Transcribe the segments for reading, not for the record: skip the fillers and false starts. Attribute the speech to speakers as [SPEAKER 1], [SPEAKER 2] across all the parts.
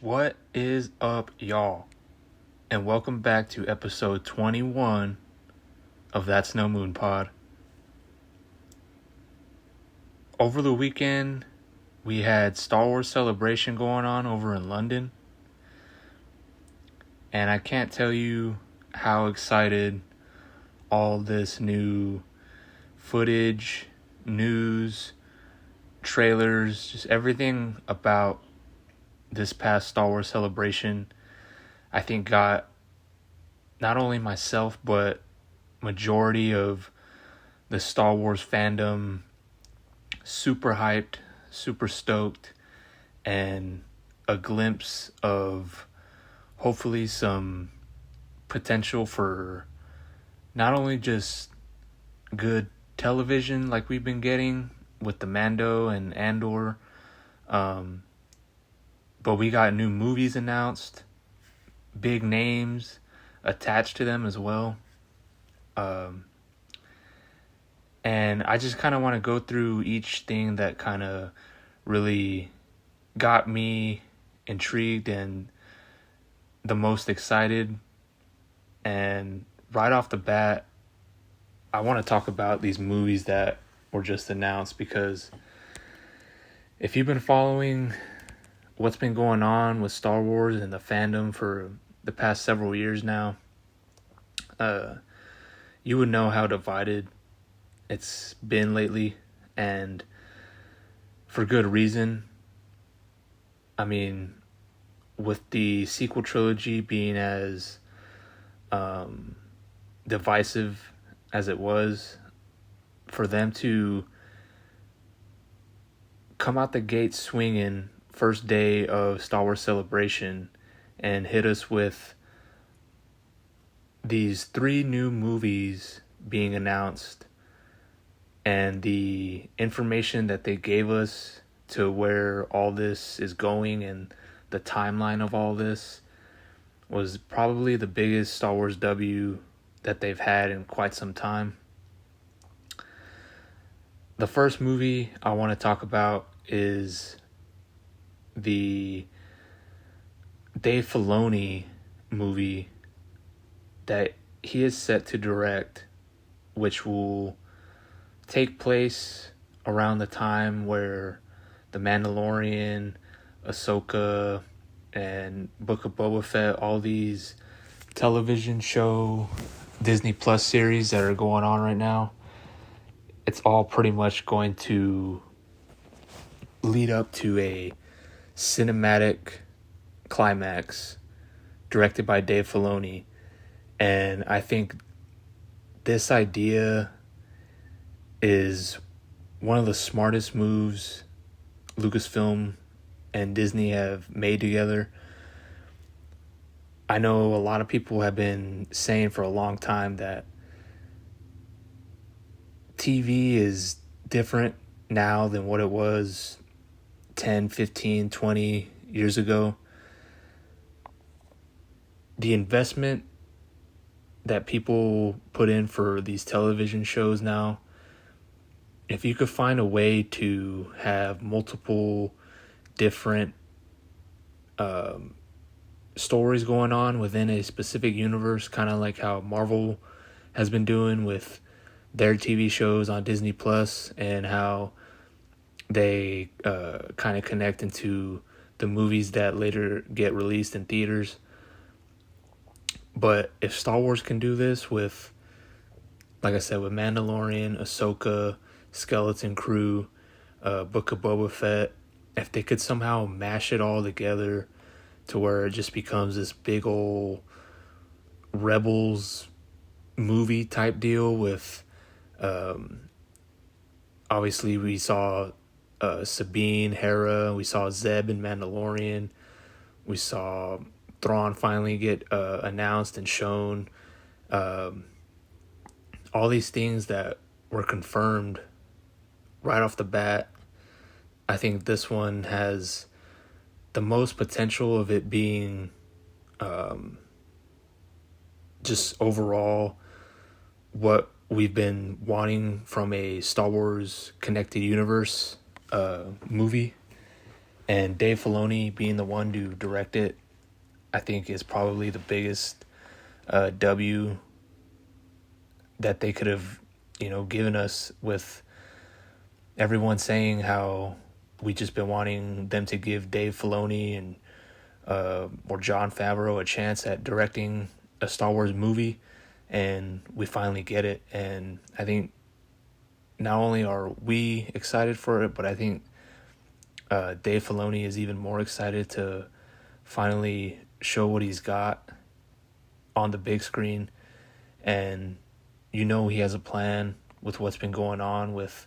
[SPEAKER 1] What is up, y'all? And welcome back to episode 21 of That's No Moon Pod. Over the weekend, we had Star Wars Celebration going on over in London. And I can't tell you how excited all this new footage, news, trailers, just everything about this past Star Wars Celebration, I think got not only myself, but majority of the Star Wars fandom super hyped, super stoked, and a glimpse of hopefully some potential for not only just good television like we've been getting with the Mando and Andor, but we got new movies announced, big names attached to them as well. And I just kind of want to go through each thing that kind of really got me intrigued and the most excited. And right off the bat, I want to talk about these movies that were just announced, because if you've been following what's been going on with Star Wars and the fandom for the past several years now, you would know how divided it's been lately, and for good reason. I mean, with the sequel trilogy being as divisive as it was, for them to come out the gate swinging first day of Star Wars Celebration and hit us with these 3 new movies being announced, and the information that they gave us to where all this is going and the timeline of all this was probably the biggest Star Wars W that they've had in quite some time. The first movie I want to talk about is the Dave Filoni movie that he is set to direct, which will take place around the time where The Mandalorian, Ahsoka, and Book of Boba Fett, all these television show Disney Plus series that are going on right now, it's all pretty much going to lead up to a cinematic climax directed by Dave Filoni. And I think this idea is one of the smartest moves Lucasfilm and Disney have made together. I know a lot of people have been saying for a long time that TV is different now than what it was 10, 15, 20 years ago. The investment that people put in for these television shows now, if you could find a way to have multiple different stories going on within a specific universe, kind of like how Marvel has been doing with their TV shows on Disney Plus, and how they kind of connect into the movies that later get released in theaters. But if Star Wars can do this with, like I said, with Mandalorian, Ahsoka, Skeleton Crew, Book of Boba Fett, if they could somehow mash it all together to where it just becomes this big old Rebels movie type deal with, obviously we saw Sabine, Hera, we saw Zeb in Mandalorian, we saw Thrawn finally get announced and shown, all these things that were confirmed right off the bat. I think this one has the most potential of it being just overall what we've been wanting from a Star Wars connected universe movie. And Dave Filoni being the one to direct it, I think is probably the biggest W that they could have, given us, with everyone saying how we just been wanting them to give Dave Filoni and or Jon Favreau a chance at directing a Star Wars movie, and we finally get it. And I think not only are we excited for it, but I think Dave Filoni is even more excited to finally show what he's got on the big screen. And he has a plan with what's been going on with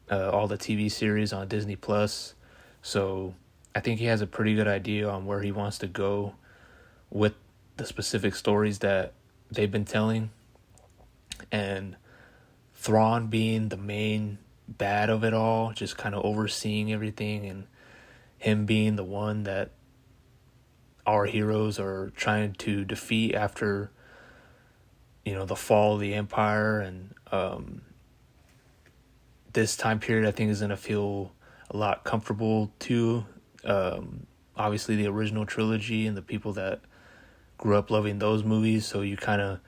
[SPEAKER 1] all the TV series on Disney Plus. So I think he has a pretty good idea on where he wants to go with the specific stories that they've been telling. And Thrawn being the main bad of it all, just kind of overseeing everything, and him being the one that our heroes are trying to defeat after, the fall of the Empire. And this time period, I think, is going to feel a lot comfortable too. Obviously, the original trilogy and the people that grew up loving those movies, so you kind of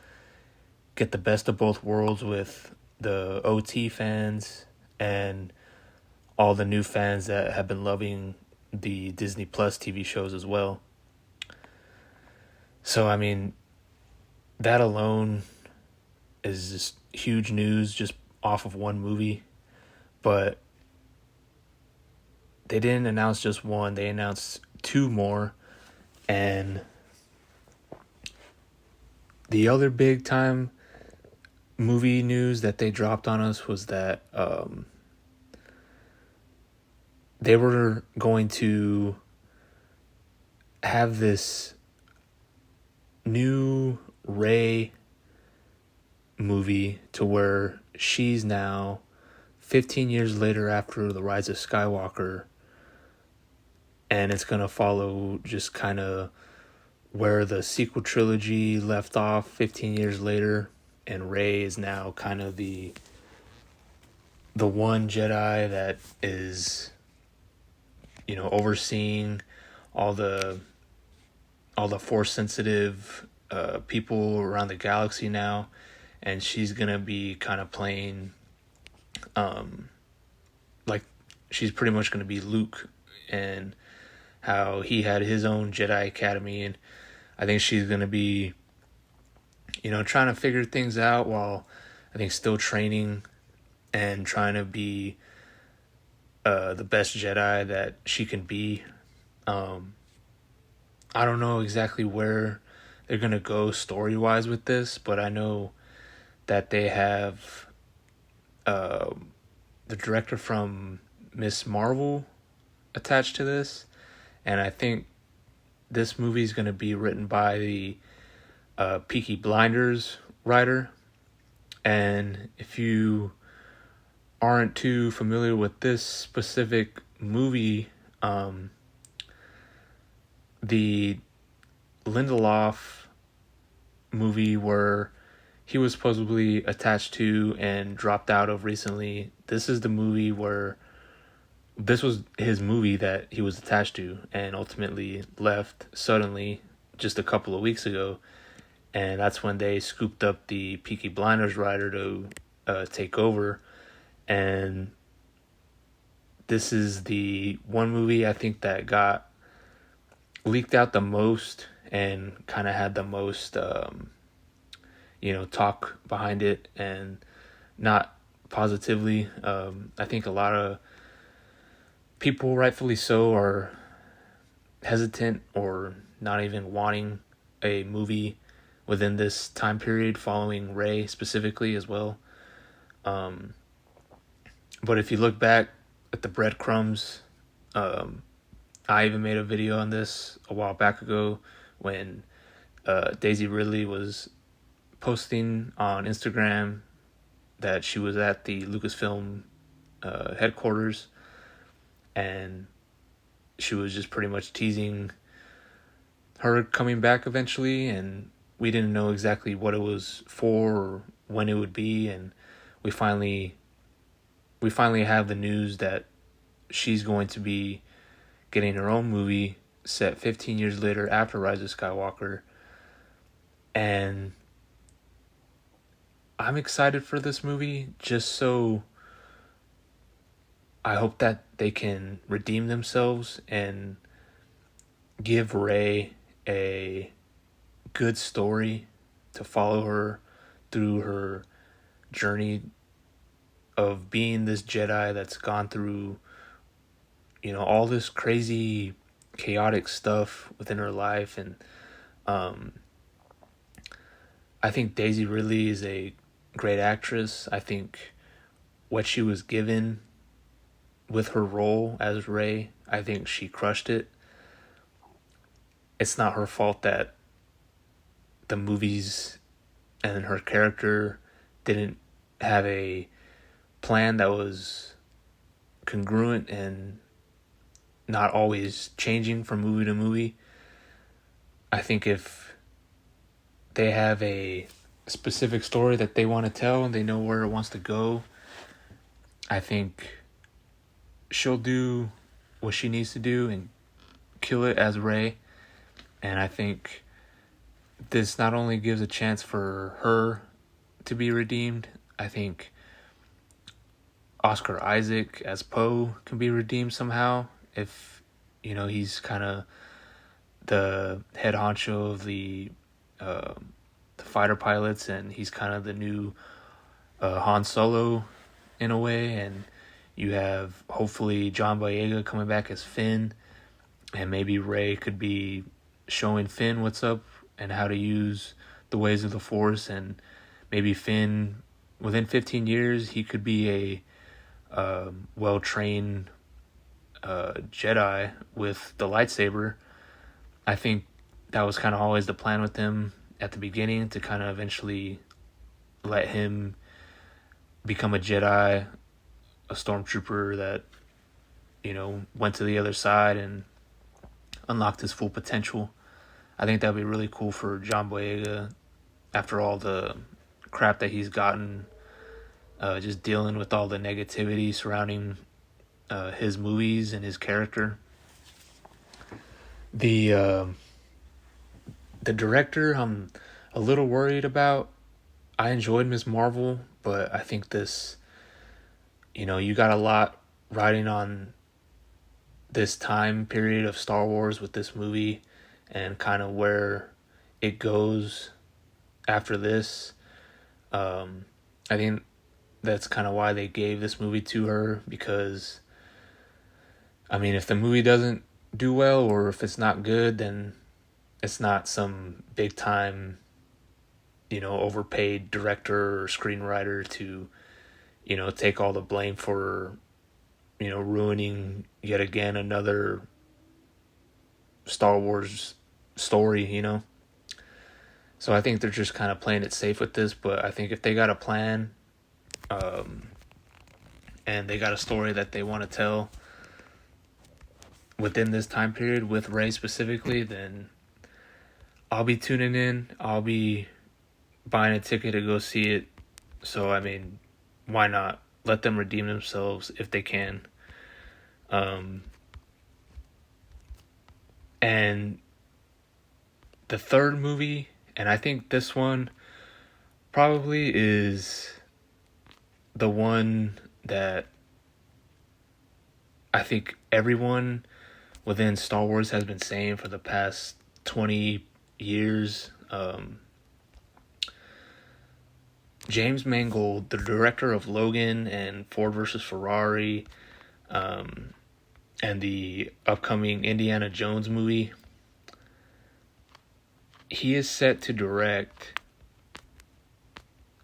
[SPEAKER 1] get the best of both worlds with the OT fans and all the new fans that have been loving the Disney Plus TV shows as well. So, I mean, that alone is just huge news just off of one movie. But they didn't announce just one, they announced two more. And the other big time movie news that they dropped on us was that they were going to have this new Rey movie to where she's now 15 years later after The Rise of Skywalker, and it's going to follow just kind of where the sequel trilogy left off 15 years later, and Rey is now kind of the one Jedi that is, overseeing all the Force sensitive people around the galaxy now, and she's gonna be kind of playing, like, she's pretty much gonna be Luke, and how he had his own Jedi Academy, and I think she's gonna be, trying to figure things out while I think still training and trying to be the best Jedi that she can be. I don't know exactly where they're going to go story-wise with this, but I know that they have the director from Miss Marvel attached to this, and I think this movie is going to be written by the Peaky Blinders writer. And if you aren't too familiar with this specific movie, the Lindelof movie where he was supposedly attached to and dropped out of recently, this is the movie where this was his movie that he was attached to and ultimately left suddenly just a couple of weeks ago. And that's when they scooped up the Peaky Blinders writer to take over. And this is the one movie I think that got leaked out the most and kind of had the most, talk behind it, and not positively. I think a lot of people, rightfully so, are hesitant or not even wanting a movie within this time period following Rey specifically as well. But if you look back at the breadcrumbs, I even made a video on this a while back ago when Daisy Ridley was posting on Instagram that she was at the Lucasfilm headquarters, and she was just pretty much teasing her coming back eventually, and we didn't know exactly what it was for or when it would be, and we finally have the news that she's going to be getting her own movie set 15 years later after Rise of Skywalker. And I'm excited for this movie, just so I hope that they can redeem themselves and give Rey a good story to follow her through her journey of being this Jedi that's gone through, all this crazy, chaotic stuff within her life. And I think Daisy Ridley is a great actress. I think what she was given with her role as Rey, I think she crushed it. It's not her fault that the movies and her character didn't have a plan that was congruent and not always changing from movie to movie. I think if they have a specific story that they want to tell and they know where it wants to go, I think she'll do what she needs to do and kill it as Rey. And I think this not only gives a chance for her to be redeemed, I think Oscar Isaac as Poe can be redeemed somehow if, he's kind of the head honcho of the fighter pilots, and he's kind of the new Han Solo in a way. And you have hopefully John Boyega coming back as Finn, and maybe Rey could be showing Finn what's up and how to use the ways of the Force. And maybe Finn, within 15 years, he could be a well-trained Jedi with the lightsaber. I think that was kind of always the plan with him at the beginning, to kind of eventually let him become a Jedi, a stormtrooper that, went to the other side and unlocked his full potential. I think that would be really cool for John Boyega after all the crap that he's gotten, just dealing with all the negativity surrounding his movies and his character. The director, I'm a little worried about. I enjoyed Ms. Marvel, but I think this, you got a lot riding on this time period of Star Wars with this movie and kind of where it goes after this. I think that's kind of why they gave this movie to her, because, if the movie doesn't do well or if it's not good, then it's not some big time, overpaid director or screenwriter to, take all the blame for, ruining yet again another Star Wars story, So I think they're just kind of playing it safe with this, but I think if they got a plan, and they got a story that they want to tell within this time period with Rey specifically, then I'll be tuning in. I'll be buying a ticket to go see it. So, why not? Let them redeem themselves if they can. And the third movie, and I think this one probably is the one that I think everyone within Star Wars has been saying for the past 20 years. James Mangold, the director of Logan and Ford versus Ferrari, and the upcoming Indiana Jones movie, he is set to direct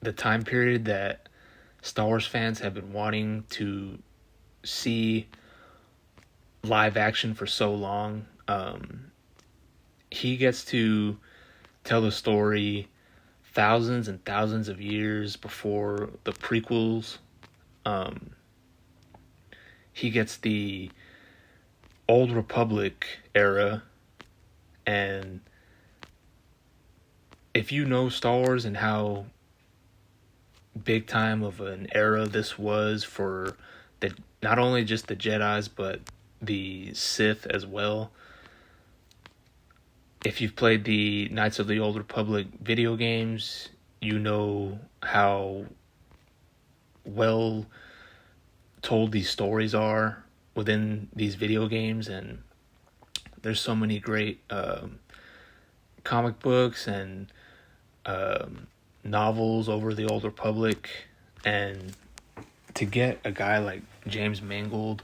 [SPEAKER 1] the time period that Star Wars fans have been wanting to see live action for so long. He gets to tell the story thousands and thousands of years before the prequels. He gets the Old Republic era, and if you know Star Wars and how big time of an era this was for the not only just the Jedis, but the Sith as well. If you've played the Knights of the Old Republic video games, you know how well told these stories are within these video games, and there's so many great comic books and novels over the Old Republic. And to get a guy like James Mangold,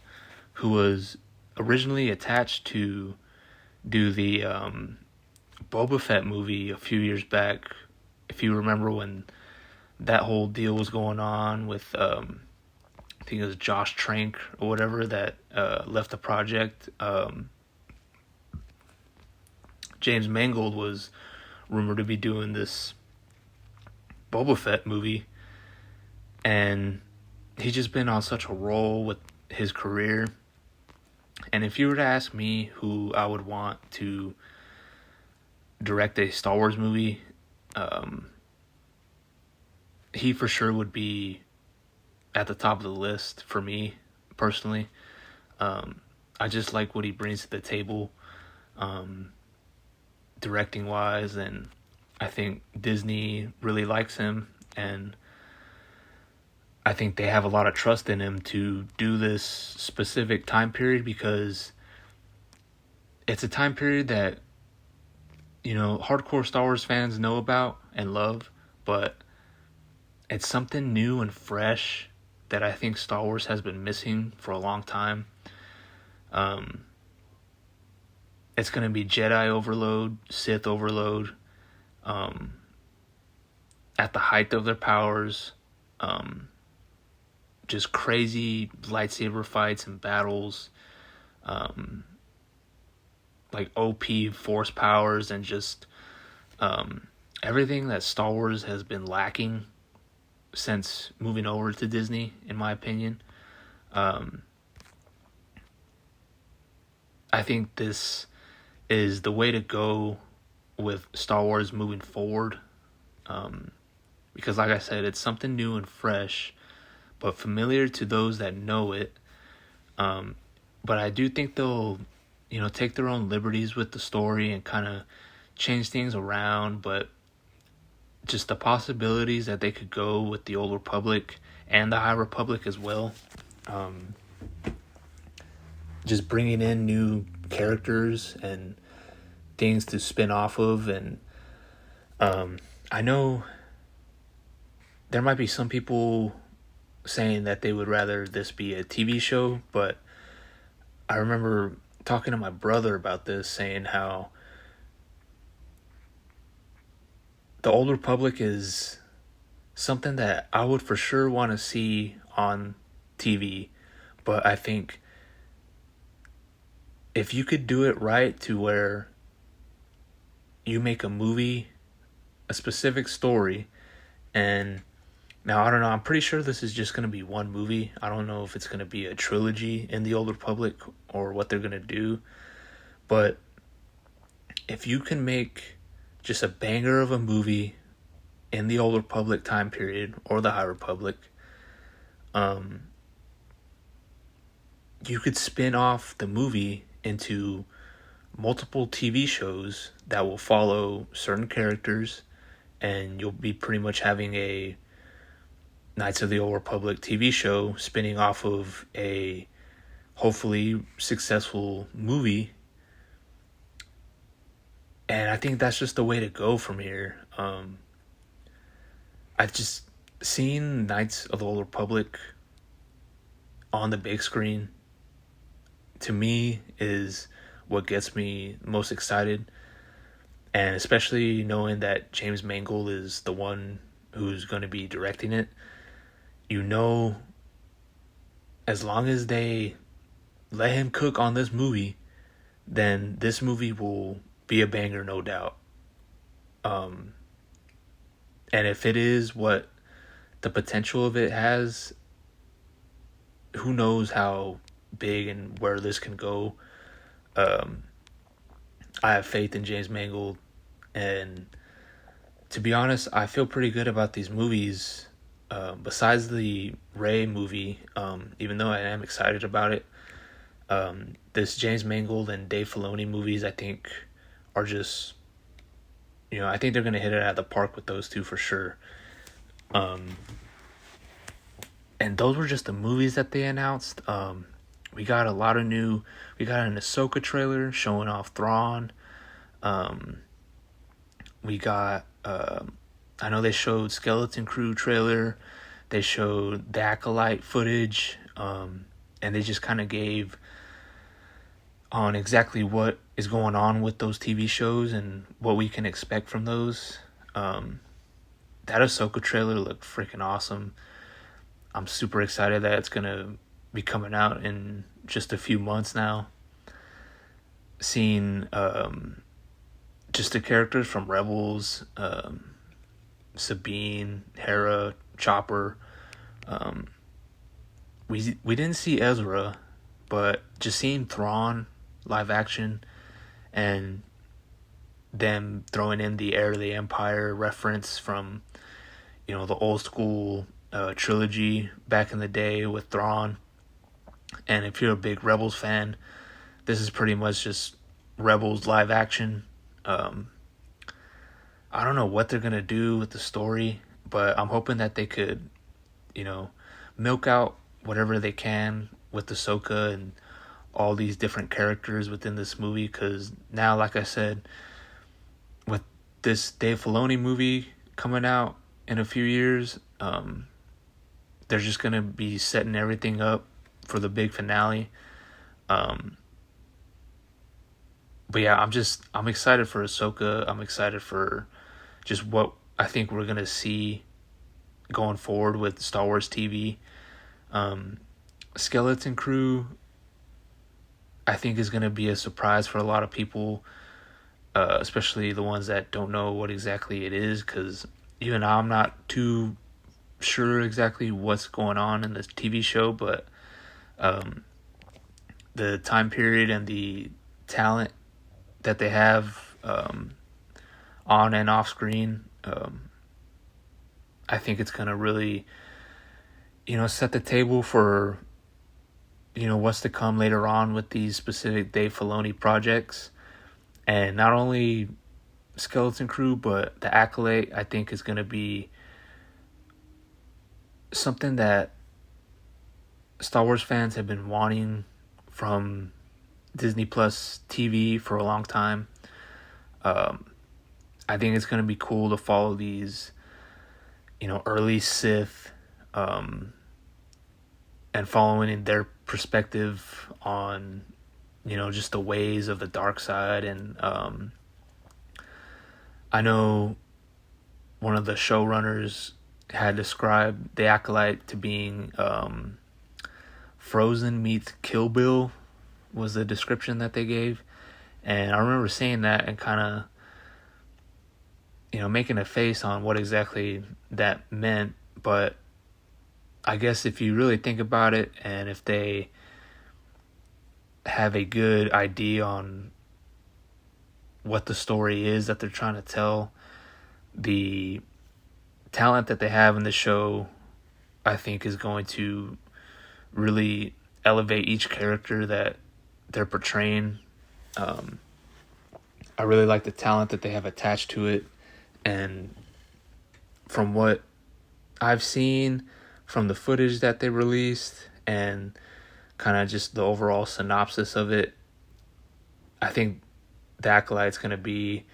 [SPEAKER 1] who was originally attached to do the Boba Fett movie a few years back, if you remember when that whole deal was going on with I think it was Josh Trank or whatever that left the project. James Mangold was rumored to be doing this Boba Fett movie, and he's just been on such a roll with his career. And if you were to ask me who I would want to direct a Star Wars movie, he for sure would be at the top of the list for me personally. I just like what he brings to the table, directing wise, and I think Disney really likes him, and I think they have a lot of trust in him to do this specific time period, because it's a time period that, you know, hardcore Star Wars fans know about and love, but it's something new and fresh that I think Star Wars has been missing for a long time. It's going to be Jedi overload, Sith overload, at the height of their powers, just crazy lightsaber fights and battles, like OP force powers, and just everything that Star Wars has been lacking since moving over to Disney, in my opinion. I think this is the way to go with Star Wars moving forward, because like I said, it's something new and fresh, but familiar to those that know it. But I do think they'll, you know, take their own liberties with the story and kind of change things around, but just the possibilities that they could go with the Old Republic and the High Republic as well. Just bringing in new characters and things to spin off of. And I know there might be some people saying that they would rather this be a TV show, but I remember talking to my brother about this, saying how the Old Republic is something that I would for sure want to see on TV, but I think if you could do it right to where you make a movie, a specific story, and now I don't know, I'm pretty sure this is just going to be one movie. I don't know if it's going to be a trilogy in the Old Republic or what they're going to do, but if you can make just a banger of a movie in the Old Republic time period or the High Republic, you could spin off the movie into multiple TV shows that will follow certain characters, and you'll be pretty much having a Knights of the Old Republic TV show spinning off of a hopefully successful movie. And I think that's just the way to go from here. I've just seen Knights of the Old Republic on the big screen, to me, is what gets me most excited. And especially knowing that James Mangold is the one who's going to be directing it. You know, as long as they let him cook on this movie, then this movie will be a banger, no doubt. And if it is what the potential of it has, who knows how big and where this can go. I have faith in James Mangold, and to be honest, I feel pretty good about these movies. Besides the Rey movie, even though I am excited about it, this James Mangold and Dave Filoni movies, I think, are just, I think they're going to hit it out of the park with those two for sure. And those were just the movies that they announced. We got an Ahsoka trailer showing off Thrawn. We got, I know they showed Skeleton Crew trailer. They showed the Acolyte footage. And they just kind of gave on exactly what is going on with those TV shows and what we can expect from those. That Ahsoka trailer looked freaking awesome. I'm super excited that it's going to be coming out in just a few months now. Seeing just the characters from Rebels, Sabine, Hera, Chopper. We didn't see Ezra, but just seeing Thrawn live action and them throwing in the Heir to the Empire reference from, the old school trilogy back in the day with Thrawn. And if you're a big Rebels fan, this is pretty much just Rebels live action. I don't know what they're going to do with the story, but I'm hoping that they could, milk out whatever they can with Ahsoka and all these different characters within this movie. Because now, like I said, with this Dave Filoni movie coming out in a few years, they're just going to be setting everything up for the big finale. But yeah, I'm excited for Ahsoka. I'm excited for just what I think we're going to see going forward with Star Wars TV. Skeleton Crew, I think, is going to be a surprise for a lot of people, especially the ones that don't know what exactly it is, because even I'm not too sure exactly what's going on in this TV show, but the time period and the talent that they have on and off screen, I think it's going to really, set the table for, what's to come later on with these specific Dave Filoni projects. And not only Skeleton Crew, but the Acolyte, I think, is going to be something that Star Wars fans have been wanting from Disney Plus TV for a long time. I think it's going to be cool to follow these, early Sith, and following in their perspective on, just the ways of the dark side. And I know one of the showrunners had described the Acolyte to being Frozen meets Kill Bill was the description that they gave. And I remember saying that and kind of, making a face on what exactly that meant. But I guess if you really think about it, and if they have a good idea on what the story is that they're trying to tell, the talent that they have in the show, I think, is going to really elevate each character that they're portraying. I really like the talent that they have attached to it. And from what I've seen, from the footage that they released, and kind of just the overall synopsis of it, I think the Acolyte's going to be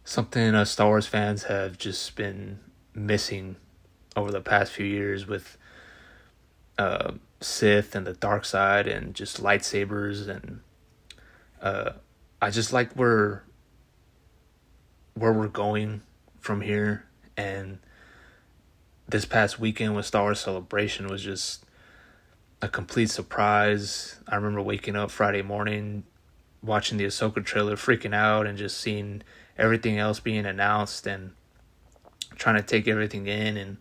[SPEAKER 1] something us Star Wars fans have just been missing over the past few years with Sith and the dark side and just lightsabers. And I just like where we're going from here. And this past weekend with Star Wars Celebration was just a complete surprise. I remember waking up Friday morning, watching the Ahsoka trailer, freaking out, and just seeing everything else being announced and trying to take everything in, and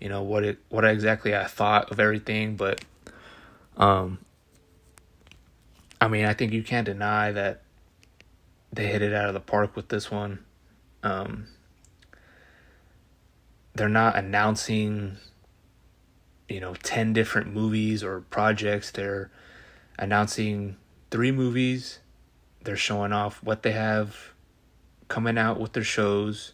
[SPEAKER 1] what exactly I thought of everything. But I think you can't deny that they hit it out of the park with this one. They're not announcing 10 different movies or projects. They're announcing 3 movies. They're showing off what they have coming out with their shows.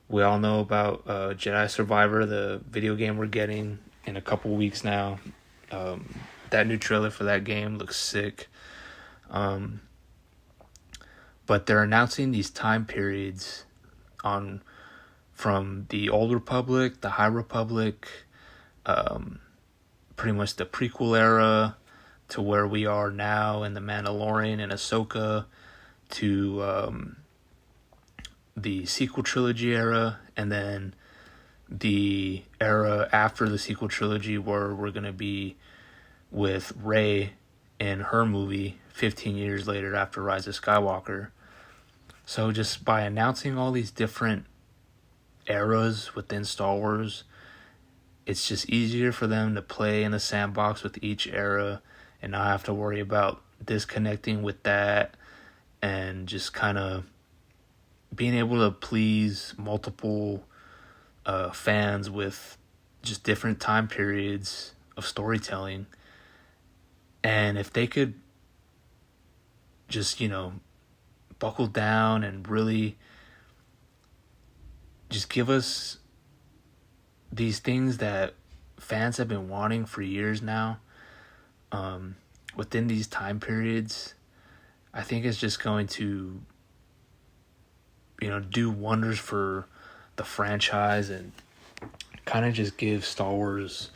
[SPEAKER 1] We all know about Jedi Survivor, the video game we're getting in a couple weeks now. That new trailer for that game looks sick. But they're announcing these time periods on from the Old Republic, the High Republic, pretty much the prequel era to where we are now in The Mandalorian and Ahsoka, to the sequel trilogy era, and then the era after the sequel trilogy where we're going to be with Rey in her movie 15 years later after Rise of Skywalker. So just by announcing all these different eras within Star Wars, it's just easier for them to play in the sandbox with each era and not have to worry about disconnecting with that, and just kind of being able to please multiple fans with just different time periods of storytelling. And if they could just, buckle down and really just give us these things that fans have been wanting for years now, within these time periods, I think it's just going to, do wonders for the franchise and kind of just give Star Wars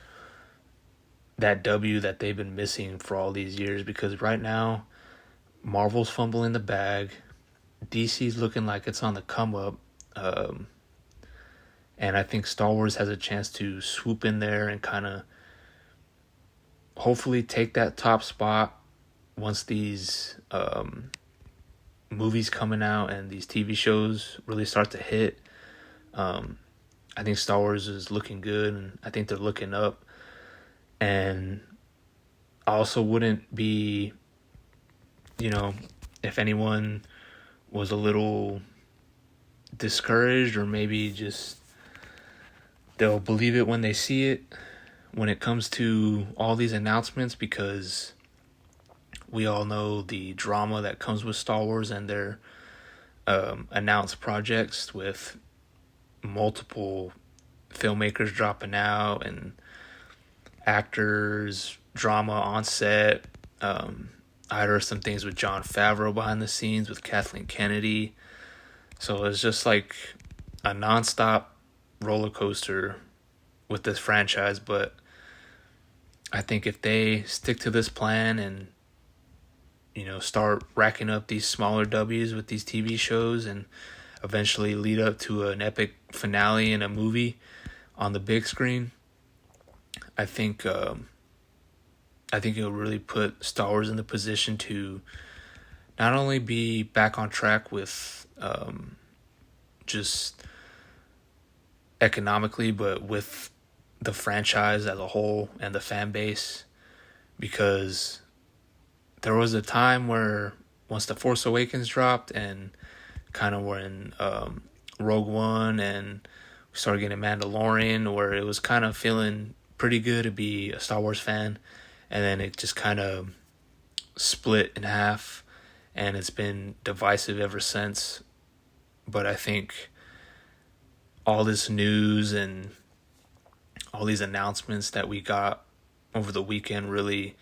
[SPEAKER 1] that W that they've been missing for all these years. Because right now, Marvel's fumbling the bag, DC's looking like it's on the come up, and I think Star Wars has a chance to swoop in there and kind of hopefully take that top spot once these movies coming out and these TV shows really start to hit. I think Star Wars is looking good, and I think they're looking up. And I also wouldn't be, if anyone was a little discouraged, or maybe just they'll believe it when they see it, when it comes to all these announcements, because we all know the drama that comes with Star Wars and their announced projects, with multiple filmmakers dropping out and actors, drama on set. I heard some things with Jon Favreau behind the scenes, with Kathleen Kennedy. So it's just like a nonstop roller coaster with this franchise. But I think if they stick to this plan and start racking up these smaller W's with these TV shows, and eventually lead up to an epic finale in a movie on the big screen, I think it'll really put Star Wars in the position to not only be back on track with just economically, but with the franchise as a whole and the fan base. Because there was a time where once The Force Awakens dropped and kind of when Rogue One and we started getting Mandalorian, where it was kind of feeling pretty good to be a Star Wars fan, and then it just kind of split in half, and it's been divisive ever since. But I think all this news and all these announcements that we got over the weekend really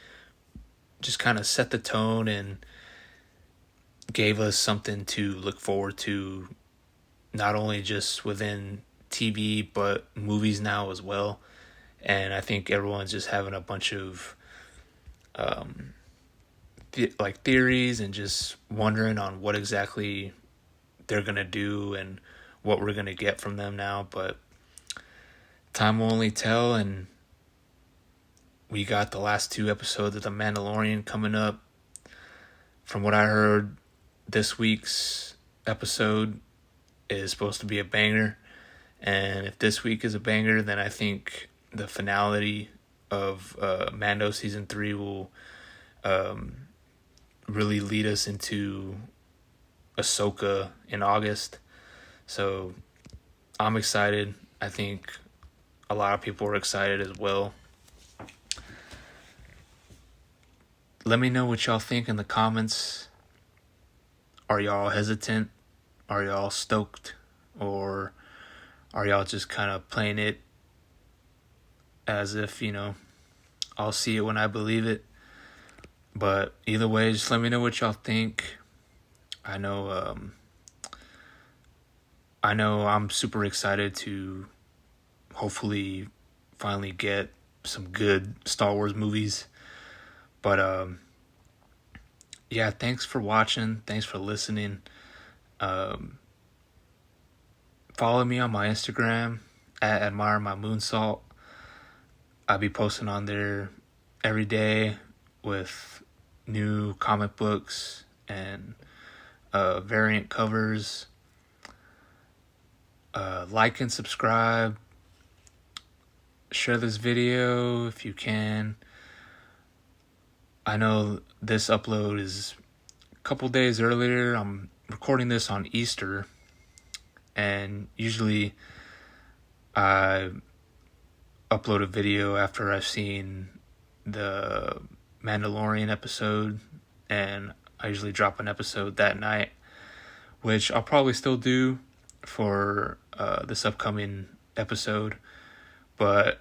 [SPEAKER 1] just kind of set the tone and gave us something to look forward to, not only just within TV, but movies now as well. And I think everyone's just having a bunch of theories and just wondering on what exactly they're going to do and what we're going to get from them now. But time will only tell, and we got the last 2 episodes of The Mandalorian coming up. From what I heard, this week's episode is supposed to be a banger. And if this week is a banger, then I think the finality of Mando Season 3 will really lead us into Ahsoka in August. So I'm excited. I think a lot of people are excited as well. let me know what y'all think in the comments. Are y'all hesitant? Are y'all stoked? Or are y'all just kind of playing it as if, I'll see it when I believe it? But either way, just let me know what y'all think. I know I'm super excited to hopefully finally get some good Star Wars movies. But yeah, thanks for watching. Thanks for listening. Follow me on my Instagram at admiremymoonsalt. I'll be posting on there every day with new comic books and variant covers. Like and subscribe. Share this video if you can. I know this upload is a couple days earlier. I'm recording this on Easter, and usually I upload a video after I've seen the Mandalorian episode, and I usually drop an episode that night, which I'll probably still do for this upcoming episode, but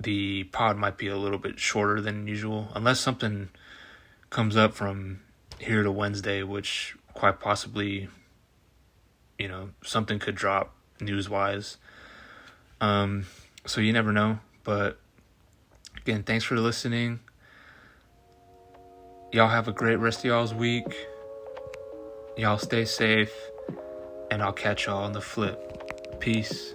[SPEAKER 1] the pod might be a little bit shorter than usual, unless something comes up from here to Wednesday, which quite possibly, something could drop news-wise. So you never know, but again, thanks for listening. Y'all have a great rest of y'all's week. Y'all stay safe, and I'll catch y'all on the flip. Peace.